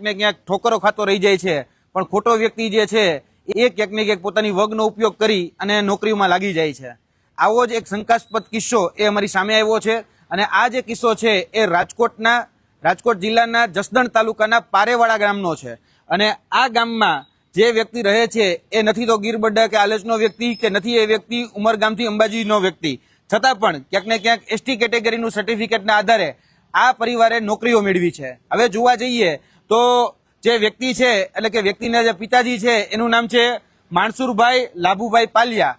ને ક્યાંક ઠોકરો ખાતો રહી જાય છે, પણ ખોટો વ્યક્તિ જે છે એ ક્યાંક ને ક્યાંક પોતાની વગનો ઉપયોગ કરી અને નોકરીમાં લાગી જાય છે। આવો જ એક શંકાસ્પદ કિસ્સો એ અમારી સામે આવ્યો છે અને આ જે કિસ્સો છે એ રાજકોટ જિલ્લાના જસદણ તાલુકાના પારેવાડા ગામનો છે અને આ ગામમાં જે વ્યક્તિ રહે છે એ નથી તો ગીરબડા કે આલેચનો વ્યક્તિ કે નથી એ વ્યક્તિ ઉમરગામથી અંબાજીનો વ્યક્તિ, છતાં પણ ક્યાંક ને ક્યાંક એસટી કેટેગરીનું સર્ટિફિકેટના આધારે આ પરિવારે નોકરીઓ મેળવી છે। હવે જોવા જઈએ તો જે વ્યક્તિ છે એટલે કે વ્યક્તિના જે પિતાજી છે એનું નામ છે માણસુરભાઈ લાભુભાઈ પાલિયા,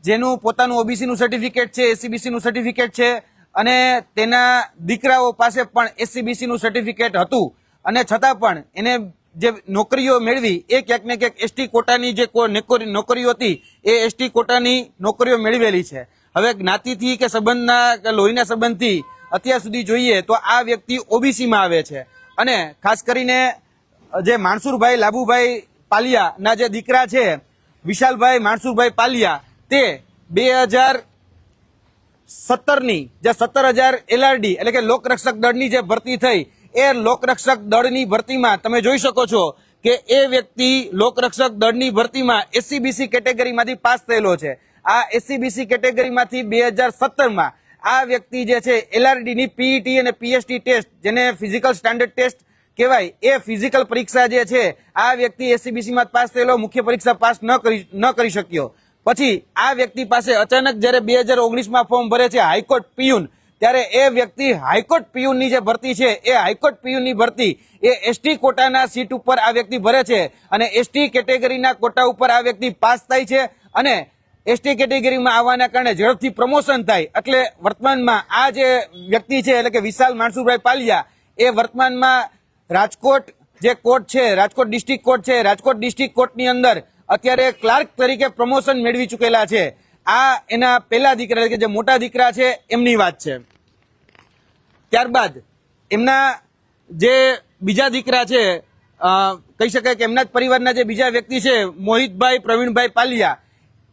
જેનું પોતાનું ઓબીસીનું સર્ટિફિકેટ છે, એસસીબીસીનું સર્ટિફિકેટ છે અને તેના દીકરાઓ પાસે પણ એસસીબીસીનું સર્ટિફિકેટ હતું અને છતાં પણ એને જે નોકરીઓ મેળવી એ ક્યાંક ને ક્યાંક એસટી કોટાની જે નોકરીઓ હતી એ એસટી કોટાની નોકરીઓ મેળવેલી છે। હવે જ્ઞાતિથી કે સંબંધના કે લોહીના સંબંધથી અત્યાર સુધી જોઈએ તો આ વ્યક્તિ ઓબીસીમાં આવે છે અને ખાસ કરીને જે માણસુરભાઈ લાભુભાઈ પાલિયાના જે દીકરા છે વિશાલભાઈ માણસુરભાઈ પાલિયા તે 2017ની જે 17,000 એલઆરડી એટલે કે લોકરક્ષક દળની જે ભરતી થઈ એ લોકરક્ષક દળની ભરતીમાં તમે જોઈ શકો છો કે એ વ્યક્તિ લોકરક્ષક દળની ભરતીમાં એસસીબીસી કેટેગરીમાંથી પાસ થયેલો છે। આ એસસીબીસી કેટેગરીમાંથી 2017માં આ વ્યક્તિ જે છે એલઆરડીની પીઈટી અને પીએસટી ટેસ્ટ, જેને ફિઝિકલ સ્ટાન્ડર્ડ ટેસ્ટ કહેવાય, એ ફિઝિકલ પરીક્ષા જે છે આ વ્યક્તિ એસસીબીસીમાં પાસ થયેલો, મુખ્ય પરીક્ષા પાસ ન કરી શક્યો। પછી આ વ્યક્તિ પાસે અચાનક જયારે 2019માં ફોર્મ ભરે છે હાઈકોર્ટ પિયુન, ત્યારે એ વ્યક્તિ હાઈકોર્ટ પિયુનની જે ભરતી છે એ હાઈકોર્ટ પિયુનની ભરતી એ એસટી કોટાના સીટ ઉપર આ વ્યક્તિ ભરે છે અને એસટી કેટેગરીના કોટા ઉપર આ વ્યક્તિ પાસ થાય છે અને એસટી કેટેગરીમાં આવવાના કારણે ઝડપથી પ્રમોશન થાય। એટલે વર્તમાનમાં આ જે વ્યક્તિ છે એટલે કે વિશાલ માણસુભાઈ પાલિયા એ વર્તમાનમાં રાજકોટ જે કોર્ટ છે, રાજકોટ ડિસ્ટ્રિક્ટ કોર્ટ છે, રાજકોટ ડિસ્ટ્રિક્ટ કોર્ટની અંદર અત્યારે ક્લાર્ક તરીકે પ્રમોશન મેળવી ચૂકેલા છે। આ એના પહેલા દીકરા એટલે કે જે મોટા દીકરા છે એમની વાત છે। ત્યારબાદ એમના જે બીજા દીકરા છે, કહી શકાય કે એમના જ પરિવારના જે બીજા વ્યક્તિ છે મોહિતભાઈ પ્રવીણભાઈ પાલિયા,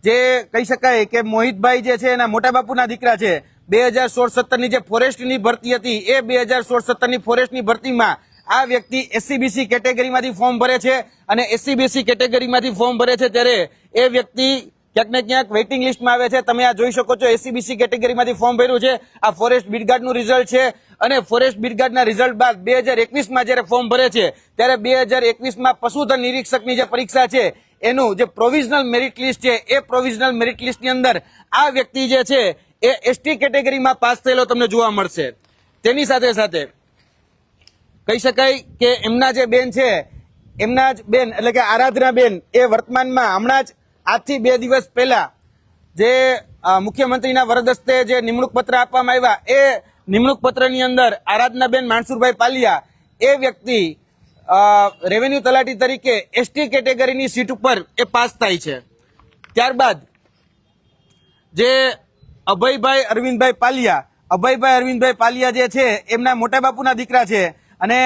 જે કહી શકાય કે મોહિતભાઈ જે છે એના મોટા બાપુના દીકરા છે। 2016-17ની જે ફોરેસ્ટની ભરતી હતી એ 2016-17ની ફોરેસ્ટની ભરતીમાં આ વ્યક્તિ એસસીબીસી કેટેગરીમાંથી ફોર્મ ભરે છે અને એસસીબીસી કેટેગરીમાંથી ફોર્મ ભરે છે ત્યારે એ વ્યક્તિ ક્યાંક ને ક્યાંક વેઇટિંગ લિસ્ટમાં આવે છે। તમે આ જોઈ શકો છો એસસીબીસી કેટેગરીમાંથી ફોર્મ ભર્યું છે, આ ફોરેસ્ટ બીટગાર્ડનું રિઝલ્ટ છે અને ફોરેસ્ટ બીટગાર્ડના રિઝલ્ટ બાદ 2021માં જ્યારે ફોર્મ ભરે છે ત્યારે 2021માં પશુધન નિરીક્ષકની જે પરીક્ષા છે એનું જે પ્રોવિઝનલ મેરિટ લિસ્ટ છે એ પ્રોવિઝનલ મેરિટ લિસ્ટની અંદર આ વ્યક્તિ જે છે એ એસટી કેટેગરીમાં પાસ થયેલો તમને જોવા મળશે। તેની સાથે સાથે કહી શકાય કે એમના જે બેન છે, એમના જ બેન એટલે કે આરાધના બેન એ વર્તમાનમાં હમણાં જ આજથી 2 દિવસ પહેલા જે મુખ્યમંત્રીના વરદ હસ્તે જે નિમણૂક પત્ર આપવામાં આવ્યા એ નિમણૂક પત્રની અંદર આરાધનાબેન માણસુરભાઈ પાલિયા એ વ્યક્તિ રેવન્યુ તલાટી તરીકે એસટી કેટેગરીની સીટ ઉપર એ પાસ થાય છે। ત્યારબાદ જે અભયભાઈ અરવિંદભાઈ પાલિયા જે છે એમના મોટા બાપુના દીકરા છે અને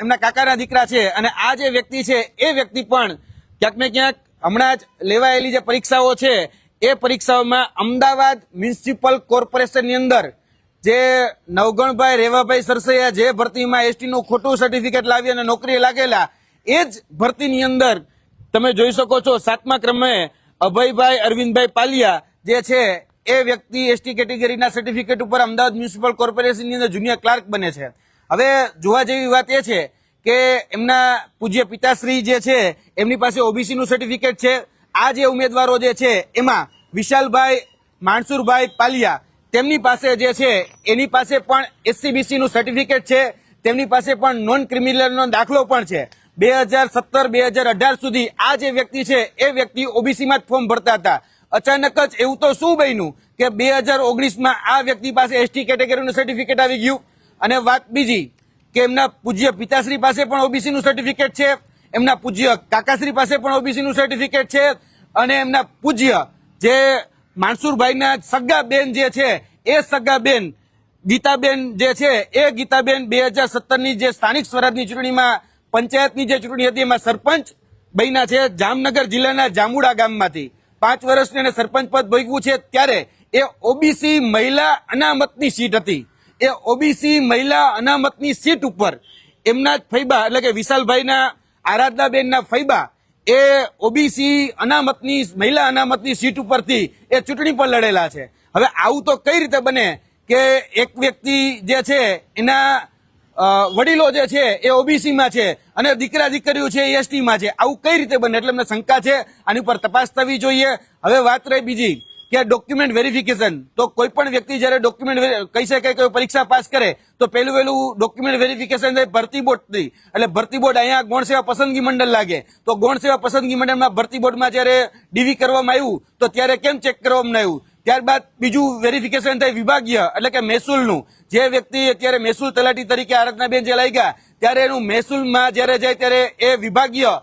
એમના કાકાના દીકરા છે અને આ જે વ્યક્તિ છે એ વ્યક્તિ પણ ક્યાંક ને ક્યાંક હમણાં જ લેવાયેલી જે પરીક્ષાઓ છે એ પરીક્ષાઓમાં અમદાવાદ મ્યુનિસિપલ કોર્પોરેશનની અંદર જે નવગણભાઈ રેવાભાઈ સરસૈયા જે ભરતીમાં એસટીનું ખોટું સર્ટિફિકેટ લાવી અને નોકરીએ લાગેલા એ જ ભરતીની અંદર તમે જોઈ શકો છો 7મા ક્રમે અભયભાઈ અરવિંદભાઈ પાલિયા જે છે એ વ્યક્તિ એસટી કેટેગરીના સર્ટિફિકેટ ઉપર અમદાવાદ મ્યુનિસિપલ કોર્પોરેશનની અંદર જુનિયર ક્લાર્ક બને છે। હવે જોવા જેવી વાત એ છે કે એમના પૂજ્ય પિતાશ્રી જે છે એમની પાસે ઓબીસીનું સર્ટિફિકેટ છે। આ જે ઉમેદવારો જે છે એમાં વિશાલભાઈ માણસુરભાઈ પાલિયા તેમની પાસે જે છે એની પાસે પણ એસસીબીસીનું સર્ટિફિકેટ છે, તેમની પાસે પણ નોન ક્રિમિનલનો દાખલો પણ છે। 2017-2018 સુધી આ જે વ્યક્તિ છે એ વ્યક્તિ ઓબીસીમાં જ ફોર્મ ભરતા હતા। અચાનક જ એવું તો શું બન્યું કે 2019માં આ વ્યક્તિ પાસે એસટી કેટેગરીનું સર્ટિફિકેટ આવી ગયું અને વાત બીજી કે એમના પૂજ્ય પિતાશ્રી પાસે પણ ઓબીસીનું સર્ટિફિકેટ છે, એમના પૂજ્ય કાકાશ્રી પાસે પણ ઓબીસીનું સર્ટિફિકેટ છે અને એમના પૂજ્ય જે માણસુરભાઈના સગા બેન જે છે એ સગા બેન ગીતાબેન જે છે એ ગીતાબેન 2017ની જે સ્થાનિક સ્વરાજની ચૂંટણીમાં પંચાયતની જે ચૂંટણી હતી એમાં સરપંચ બન્યા છે જામનગર જિલ્લાના જામુડા ગામમાંથી। 5 વર્ષની એને સરપંચ પદ ભોગવ્યું છે ત્યારે એ ઓબીસી મહિલા અનામતની સીટ હતી। એ ઓબીસી મહિલા અનામતની સીટ ઉપર એમના જ ફૈબા એટલે કે વિશાલભાઈના આરાધનાબેનના ફૈબા એ ઓબીસી અનામતની મહિલા અનામતની સીટ ઉપરથી એ ચૂંટણી પર લડેલા છે. હવે આવું તો કઈ રીતે બને કે એક વ્યક્તિ જે છે એના વડીલો જે છે એ ઓબીસીમાં છે અને દીકરા દીકરીઓ છે એ એસટીમાં છે? આવું કઈ રીતે બને? એટલે અમને શંકા છે, આની ઉપર તપાસ થવી જોઈએ. હવે વાત રહી બીજી કે ડોક્યુમેન્ટ વેરિફિકેશન. તો કોઈ પણ વ્યક્તિ જયારે ડોક્યુમેન્ટ કહી શકાય કે પરીક્ષા પાસ કરે તો પહેલું ડોક્યુમેન્ટ વેરિફિકેશન થાય ભરતી બોર્ડથી. એટલે ભરતી બોર્ડ અહીંયા ગૌણ સેવા પસંદગી મંડળ લાગે, તો ગૌણ સેવા પસંદગી મંડળમાં ભરતી બોર્ડમાં જયારે ડીવી કરવામાં આવ્યું તો ત્યારે કેમ ચેક કરવામાં આવ્યું? ત્યારબાદ બીજું વેરિફિકેશન થાય વિભાગીય એટલે કે મહેસૂલનું. જે વ્યક્તિ અત્યારે મહેસૂલ તલાટી તરીકે આરાધનાબેન જે લાગ્યા ત્યારે એનું મહેસૂલમાં જયારે જાય ત્યારે એ વિભાગીય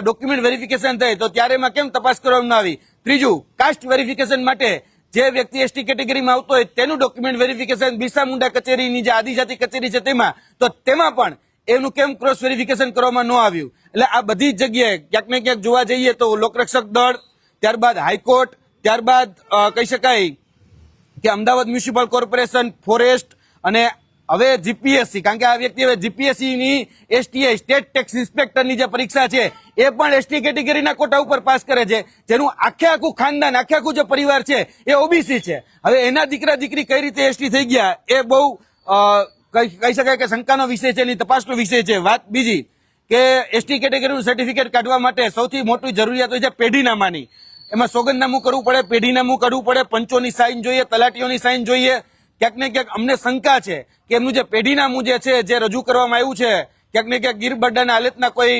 ડોક્યુમેન્ટ વેરિફિકેશન થાય તો ત્યારે એમાં કેમ તપાસ કરવામાં આવી? ત્રીજું, કાસ્ટ વેરિફિકેશન માટે જે વ્યક્તિ એસટી કેટેગરીમાં આવતો હોય તેનું ડોક્યુમેન્ટ વેરિફિકેશન બિરસા મુંડા કચેરીની જે આદિજાતિ કચેરી છે તેમાં, તો તેમાં પણ એનું કેમ ક્રોસ વેરિફિકેશન કરવામાં ન આવ્યું? એટલે આ બધી જ જગ્યાએ ક્યાંક ને ક્યાંક જોવા જઈએ તો લોકરક્ષક દળ, ત્યારબાદ હાઈકોર્ટ, ત્યારબાદ કહી શકાય કે અમદાવાદ મ્યુનિસિપલ કોર્પોરેશન, ફોરેસ્ટ અને હવે જીપીએસસી, કારણ કે આ વ્યક્તિ હવે જીપીએસસી ની એસટીઆઈ સ્ટેટ ટેક્સ ઇન્સ્પેક્ટરની જે પરીક્ષા છે એ પણ એસટી કેટેગરીના કોટા ઉપર પાસ કરે છે, જેનું આખે આખું ખાનદાન, આખે આખું જે પરિવાર છે એ ઓબીસી છે. હવે એના દીકરા દીકરી કઈ રીતે એસટી થઈ ગયા એ બહુ કહી શકાય કે શંકાનો વિષય છે, એની તપાસનો વિષય છે. વાત બીજી કે એસટી કેટેગરીનું સર્ટિફિકેટ કાઢવા માટે સૌથી મોટી જરૂરિયાત હોય છે પેઢીનામાની. એમાં સોગંદનામું કરવું પડે, પેઢીનામું કરવું પડે, પંચોની સાઇન જોઈએ, તલાટીઓની સાઇન જોઈએ. ક્યાંક ને ક્યાંક અમને શંકા છે કે એમનું જે પેઢીનામું જે છે જે રજૂ કરવામાં આવ્યું છે ક્યાંક ને ક્યાંક ગીર બરડાના હાલતના કોઈ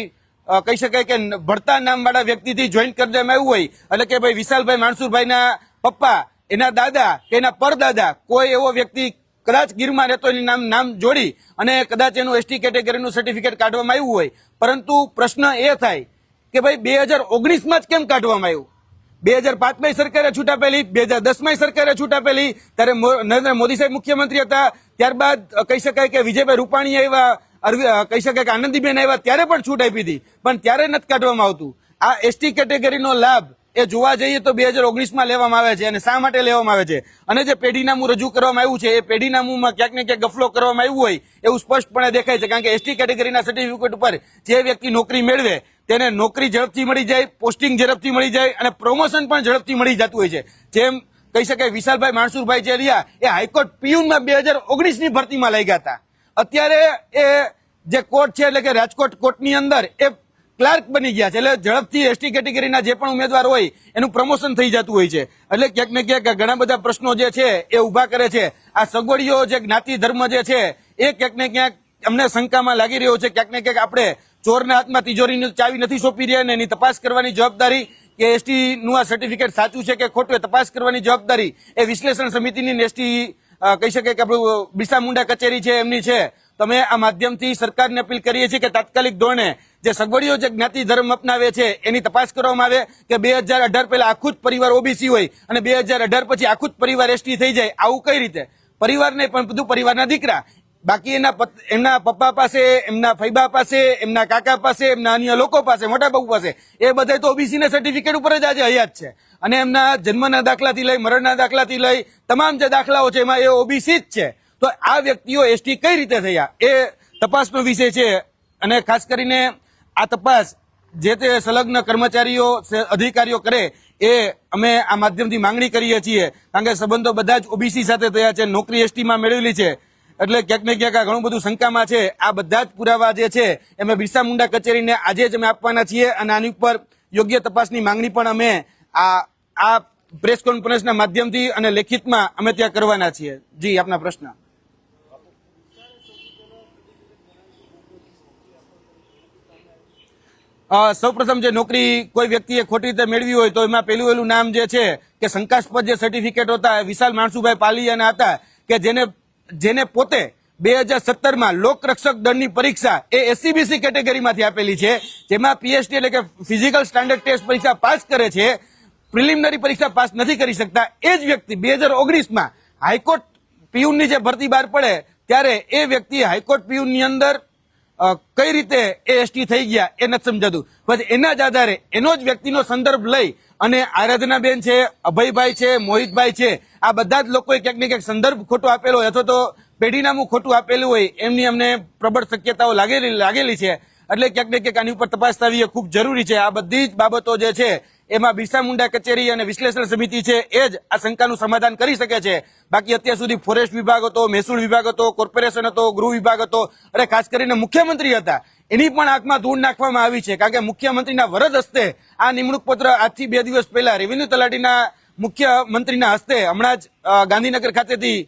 કહી શકાય કે ભરતા નામવાળા વ્યક્તિથી જોઈન્ટ કરી દેવામાં આવ્યું હોય. એટલે કે ભાઈ વિશાલભાઈ માણસુરભાઈના પપ્પા, એના દાદા કે એના પરદાદા, કોઈ એવો વ્યક્તિ કદાચ ગીરમાં રહેતો એની નામ જોડી અને કદાચ એનું એસટી કેટેગરીનું સર્ટિફિકેટ કાઢવામાં આવ્યું હોય. પરંતુ પ્રશ્ન એ થાય કે ભાઈ 2019માં જ કેમ કાઢવામાં આવ્યું? 2005માં સરકારે છૂટ આપેલી, 2010માં સરકારે છૂટ આપેલી, ત્યારે નરેન્દ્ર મોદી સાહેબ મુખ્યમંત્રી હતા. ત્યારબાદ કહી શકાય કે વિજયભાઈ રૂપાણી આવ્યા, કહી શકાય કે આનંદીબેન આવ્યા ત્યારે પણ છૂટ આપી હતી, પણ ત્યારે નથી કાઢવામાં આવતું. આ એસટી કેટેગરીનો લાભ એ જોવા જઈએ તો 2019માં લેવામાં આવે છે. અને શા માટે લેવામાં આવે છે? અને જે પેઢીનામું રજૂ કરવામાં આવ્યું છે એ પેઢીનામુંમાં ક્યાંક ને ક્યાંક ગફલો કરવામાં આવ્યું હોય એવું સ્પષ્ટપણે દેખાય છે. કારણ કે એસટી કેટેગરીના સર્ટિફિકેટ ઉપર જે વ્યક્તિ નોકરી મેળવે તેને નોકરી ઝડપથી મળી જાય, પોસ્ટિંગ ઝડપથી મળી જાય અને પ્રમોશન પણ ઝડપથી મળી જતું હોય છે. જેમ કહી શકાય વિશાલભાઈ માણસુરભાઈ જે રહ્યા એ હાઈકોર્ટ પીયુનમાં 2019ની ભરતીમાં લઈ ગયા હતા. અત્યારે એ જે કોર્ટ છે એટલે કે રાજકોટ કોર્ટની અંદર એ ક્લાર્ક બની ગયા છે. એટલે ઝડપથી એસટી કેટેગરીના જે પણ ઉમેદવાર હોય એનું પ્રમોશન થઈ જતું હોય છે. એટલે ક્યાંક ને ક્યાંક ઘણા બધા પ્રશ્નો જે છે એ ઉભા કરે છે. આ સગવડીઓ જે જ્ઞાતિ ધર્મ જે છે એ ક્યાંક ને ક્યાંક અમને શંકામાં લાગી રહ્યો છે. ક્યાંક ને ક્યાંક આપણે ચોરના હાથમાં તિજોરીની ચાવી નથી સોંપી રહ્યા અને એની તપાસ કરવાની જવાબદારી કે એસટી નું આ સર્ટિફિકેટ સાચું છે કે ખોટું તપાસ કરવાની જવાબદારી એ વિશ્લેષણ સમિતિની એસટી કહી શકાય કે આપણું બિરસા મુંડા કચેરી છે એમની છે. તમે આ માધ્યમથી સરકારને અપીલ કરીએ છીએ કે તાત્કાલિક ધોરણે જે સગવડીઓ જે જ્ઞાતિ ધર્મ અપનાવે છે એની તપાસ કરવામાં આવે કે 2018 પહેલા આખું જ પરિવાર ઓબીસી હોય અને 2018 પછી આખું જ પરિવાર એસટી થઈ જાય. આવું કઈ રીતે? પરિવાર નહીં પણ બધું પરિવારના દીકરા. બાકી એમના પપ્પા પાસે, એમના ફૈબા પાસે, એમના કાકા પાસે, એમના અન્ય લોકો પાસે, મોટા બાપુ પાસે એ બધા તો ઓબીસી ના સર્ટિફિકેટ ઉપર જ આજે હયાત છે. અને એમના જન્મના દાખલાથી લઈ મરણના દાખલાથી લઈ તમામ જે દાખલાઓ છે એમાં એ ઓબીસી જ છે. તો આ વ્યક્તિઓ એસટી કઈ રીતે થયા એ તપાસનો વિષય છે. અને ખાસ કરીને આ તપાસ જે તે સંલગ્ન કર્મચારીઓ અધિકારીઓ કરે એ અમે આ માધ્યમથી માંગણી કરીએ છીએ. કારણ કે સંબંધો બધા જ ઓબીસી સાથે થયા છે, નોકરી એસટીમાં મેળવેલી છે. એટલે ક્યાંક ને ક્યાંક ઘણું બધું શંકામાં છે. આ બધા જ પુરાવા જે છે અમે બિરસા મુંડા કચેરીને આજે જ અમે આપવાના છીએ અને આની ઉપર યોગ્ય તપાસની માંગણી પણ અમે આ પ્રેસ કોન્ફરન્સના માધ્યમથી અને લેખિતમાં અમે ત્યાં કરવાના છીએ. જી, આપના પ્રશ્ન. સૌપ્રથમ જે નોકરી કોઈ વ્યક્તિએ ખોટી રીતે મેળવી હોય તો એમાં પહેલું નામ જે છે કે શંકાસ્પદ જે સર્ટિફિકેટ હતા વિશાલ માણસુભાઈ પાલિયાના હતા કે જેને પોતે 2017માં લોકરક્ષક દળની પરીક્ષા એ એસસીબીસી કેટેગરીમાંથી આપેલી છે, જેમાં પીએસટી એટલે કે ફિઝિકલ સ્ટાન્ડર્ડ ટેસ્ટ પરીક્ષા પાસ કરે છે, પ્રિલિમિનરી પરીક્ષા પાસ નથી કરી શકતા. એ જ વ્યક્તિ 2019માં હાઈકોર્ટ પીયુની જે ભરતી બહાર પડે ત્યારે એ વ્યક્તિ હાઈકોર્ટ પીયુની અંદર કઈ રીતે એ એસટી થઈ ગયા એ નથી સમજાતું. પછી એના જ આધારે એનો જ વ્યક્તિનો સંદર્ભ લઈ અને આરાધનાબેન છે, અભયભાઈ છે, મોહિતભાઈ છે, આ બધા જ લોકોએ ક્યાંક ને ક્યાંક સંદર્ભ ખોટો આપેલો અથવા તો પેઢીનામું ખોટું આપેલું હોય એમની અમને પ્રબળ શક્યતાઓ લાગેલી છે. એટલે ક્યાંક ને ક્યાંક આની ઉપર તપાસ થવી એ ખૂબ જરૂરી છે. આ બધી જ બાબતો જે છે એમાં બિરસા મુંડા કચેરી અને વિશ્લેષણ સમિતિ છે એ જ આ શંકાનું સમાધાન કરી શકે છે. બાકી અત્યાર સુધી ફોરેસ્ટ વિભાગ હતો, મહેસૂલ વિભાગ હતો, કોર્પોરેશન હતો, ગૃહ વિભાગ હતો, અને ખાસ કરીને મુખ્યમંત્રી હતા, એની પણ આંખમાં ધૂળ નાખવામાં આવી છે. કારણ કે મુખ્યમંત્રીના વરદ હસ્તે આ નિમણૂક પત્ર આજથી 2 દિવસ પહેલા રેવન્યુ તલાટીના મુખ્યમંત્રીના હસ્તે હમણાં જ ગાંધીનગર ખાતેથી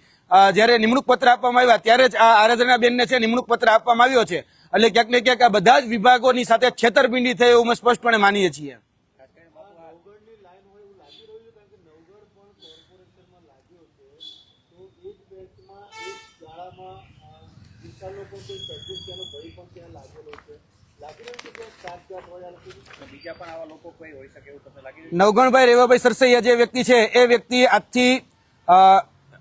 જયારે નિમણૂક પત્ર આપવામાં આવ્યા ત્યારે જ આ આરાધનાબેનને છે નિમણૂક પત્ર આપવામાં આવ્યો છે. એટલે ક્યાંક ને ક્યાંક આ બધા જ વિભાગોની સાથે છેતરપિંડી થઈ એવું અમે સ્પષ્ટપણે માનીએ છીએ. નવગણભાઈ રેવાભાઈ સરસૈયા જે વ્યક્તિ છે એ વ્યક્તિ આજથી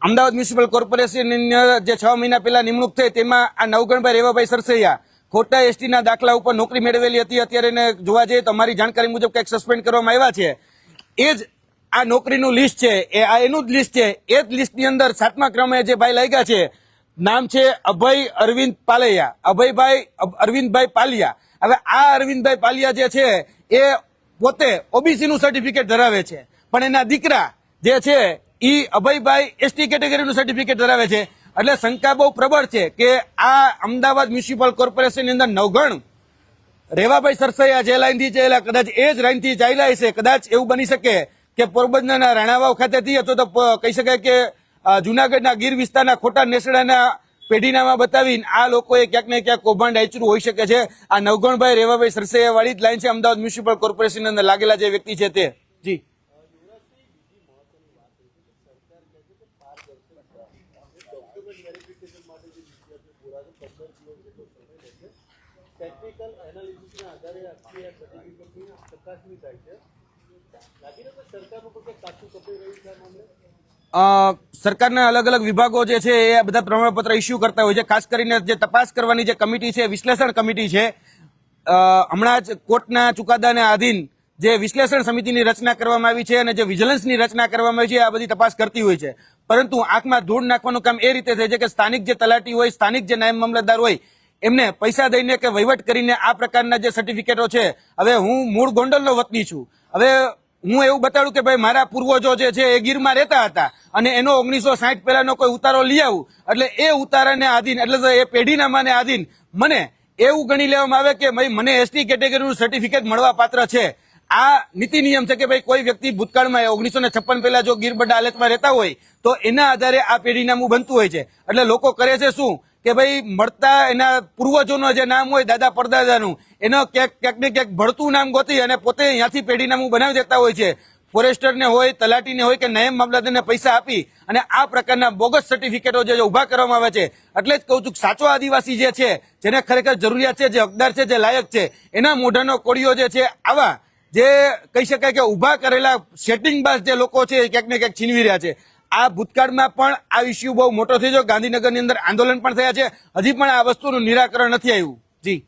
અમદાવાદ મ્યુનિસિપલ કોર્પોરેશનની જે 6 મહિના પહેલા નિમણૂક થઈ તેમાં આ નવગણભાઈ રેવાભાઈ સરસૈયા ખોટા એસટીના દાખલા ઉપર નોકરી મેળવેલી હતી. અત્યારે એને જોવા જઈએ તો અમારી જાણકારી મુજબ કંઈક સસ્પેન્ડ કરવામાં આવ્યા છે. એ જ આ નોકરીનું લિસ્ટ છે, એ આ એનું જ લિસ્ટ છે. એ જ લિસ્ટની અંદર 7મા ક્રમે જે ભાઈ લાગ્યા છે, નામ છે અભય અરવિંદ પાલૈયા, અભયભાઈ અરવિંદભાઈ પાલિયા. હવે આ અરવિંદભાઈ પાલિયા જે છે એ પોતે ઓબીસી નું સર્ટિફિકેટ ધરાવે છે, પણ એના દીકરા જે છે ઈ અભયભાઈ એસટી કેટેગરીનું સર્ટિફિકેટ ધરાવે છે. એટલે શંકા બહુ પ્રબળ છે કે આ અમદાવાદ મ્યુનિસિપલ કોર્પોરેશનની અંદર નવગણ રેવાભાઈ સરસૈયા જે લાઈનથી ચાલ્યા, કદાચ એ જ લાઈનથી ચાલ્યા છે. કદાચ એવું બની શકે કે પોરબંદરના રાણાવાવ ખાતેથી અથવા તો કહી શકાય કે જુનાગઢના ગીર વિસ્તારના ખોટા નેસડાના પેઢીનામાં બતાવીને આ લોકોએ ક્યાંક ને ક્યાંક કૌભાંડ આચર્યું હોઈ શકે છે. આ નવગણભાઈ રેવાભાઈ સરસૈયા વાળી જ લાઈન છે અમદાવાદ મ્યુનિસિપલ કોર્પોરેશનની અંદર લાગેલા જે વ્યક્તિ છે તે. જી ટેકનિકલ એનાલિસિસના આધારે આખી આ સર્ટિફિકેટની ચકાસણી થાય છે. લાગી રહ્યું કે સરકારનું પણ કંઈક કાચું કપાઈ રહ્યું છે આ મામલે? સરકારના અલગ અલગ વિભાગો જે છે એ બધા પ્રમાણપત્ર ઇસ્યુ કરતા હોય છે. ખાસ કરીને જે તપાસ કરવાની જે કમિટી છે, વિશ્લેષણ કમિટી છે, હમણાં જ કોર્ટના ચુકાદાને આધીન જે વિશ્લેષણ સમિતિની રચના કરવામાં આવી છે અને જે વિજિલન્સની રચના કરવામાં આવી છે આ બધી તપાસ કરતી હોય છે. પરંતુ આંખમાં ધૂળ નાખવાનું કામ એ રીતે થાય છે કે સ્થાનિક જે તલાટી હોય, સ્થાનિક જે નાયબ મામલતદાર હોય, એમને પૈસા દઈને કે વહીવટ કરીને આ પ્રકારના જે સર્ટિફિકેટો છે, હવે હું મૂળ ગોંડલનો વતની છું, હવે હું એવું બતાડું કે ભાઈ મારા પૂર્વજો જે છે એ ગીરમાં રહેતા હતા અને એનો 1960 પહેલાનો કોઈ ઉતારો લઈ આવું, એટલે એ ઉતારાને આધીન એટલે તો એ પેઢીનામાને આધીન મને એવું ગણી લેવામાં આવે કે ભાઈ મને એસટી કેટેગરીનું સર્ટિફિકેટ મળવા પાત્ર છે. આ નીતિ નિયમ છે કે ભાઈ કોઈ વ્યક્તિ ભૂતકાળમાં 1956 પહેલા જો ગીર બડા હાલતમાં રહેતા હોય તો એના આધારે આ પેઢીનામું બનતું હોય છે. એટલે લોકો કરે છે શું કે ભાઈ મળતા એના પૂર્વજોનો જે નામ હોય, દાદા પરદાદાનું, એનો ક્યાંક ને ક્યાંક ભળતું નામ ગોતી અને પોતે અહીંયાથી પેઢીનામું બનાવી દેતા હોય છે. ફોરેસ્ટરને હોય, તલાટીને હોય કે નાયબ મામલતદારને પૈસા આપી અને આ પ્રકારના બોગસ સર્ટિફિકેટો જે ઉભા કરવામાં આવે છે. એટલે જ કહું છું કે સાચો આદિવાસી જે છે, જેને ખરેખર જરૂરિયાત છે, જે હકદાર છે, જે લાયક છે, એના મોઢાનો કોળિયો જે છે આવા જે કહી શકાય કે ઉભા કરેલા સેટિંગબાજ જે લોકો છે ક્યાંક ને ક્યાંક છીનવી રહ્યા છે. આ ભૂતકાળમાં પણ આ ઇસ્યુ બહુ મોટો થઈ ગયો. ગાંધીનગરની અંદર આંદોલન પણ થયા છે, હજી પણ આ વસ્તુનું નિરાકરણ નથી આવ્યું. જી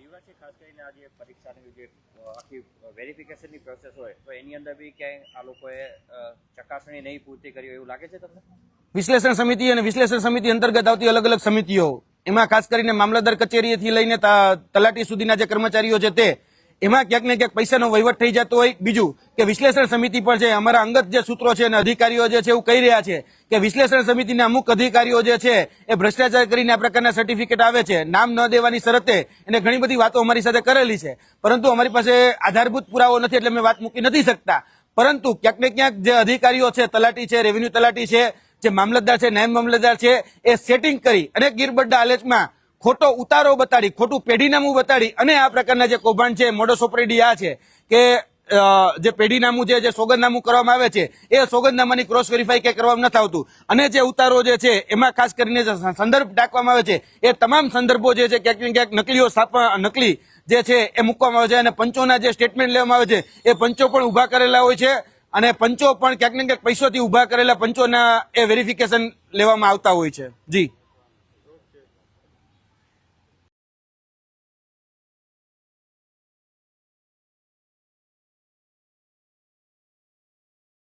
યુવરાજજી, ખાસ કરીને આ જે પરીક્ષાની જે આખી વેરિફિકેશનની પ્રોસેસ હોય તો એની અંદર બી ક્યાંય આ લોકોએ ચકાસણી નહીં પૂર્તિ કરી હોય એવું લાગે છે તમને? વિશ્લેષણ સમિતિ અને વિશ્લેષણ સમિતિ અંતર્ગત આવતી અલગ અલગ સમિતિઓ, એમાં ખાસ કરીને મામલતદાર કચેરીથી લઈને તલાટી સુધીના જે કર્મચારીઓ છે તે, એમાં ક્યાંક ને ક્યાંક પૈસાનો વહીવટ થઈ જતો હોય. બીજું કે વિશ્લેષણ સમિતિ પણ છે, અમારા અંગત જે સૂત્રો છે અને અધિકારીઓ જે છે એવું કહી રહ્યા છે કે વિશ્લેષણ સમિતિના અમુક અધિકારીઓ જે છે એ ભ્રષ્ટાચાર કરીને આ પ્રકારના સર્ટિફિકેટ આવે છે, નામ ન દેવાની શરતે એને ઘણી બધી વાતો અમારી સાથે કરેલી છે. પરંતુ અમારી પાસે આધારભૂત પુરાવો નથી એટલે અમે વાત મૂકી નથી શકતા. પરંતુ ક્યાંક ને ક્યાંક જે અધિકારીઓ છે, તલાટી છે, રેવન્યુ તલાટી છે, જે મામલતદાર છે, નાયબ મામલતદાર છે, એ સેટિંગ કરી અને ગીરબડ્ડા આલેચમાં ખોટો ઉતારો બતાડી, ખોટું પેઢીનામું બતાડી અને આ પ્રકારના જે કૌભાંડ છે, મોડસ ઓપરેન્ડી આ છે કે જે પેઢીનામું છે, જે સોગંદનામું કરવામાં આવે છે એ સોગંદનામાની ક્રોસ વેરીફાઈ કે કરવામાં નથી આવતું. અને જે ઉતારો જે છે એમાં ખાસ કરીને જે સંદર્ભ ટાંકવામાં આવે છે એ તમામ સંદર્ભો જે છે ક્યાંક ને ક્યાંક નકલી જે છે એ મૂકવામાં આવે છે. અને પંચોના જે સ્ટેટમેન્ટ લેવામાં આવે છે એ પંચો પણ ઉભા કરેલા હોય છે અને પંચો પણ ક્યાંક ને ક્યાંક પૈસોથી ઉભા કરેલા પંચોના એ વેરિફિકેશન લેવામાં આવતા હોય છે. જી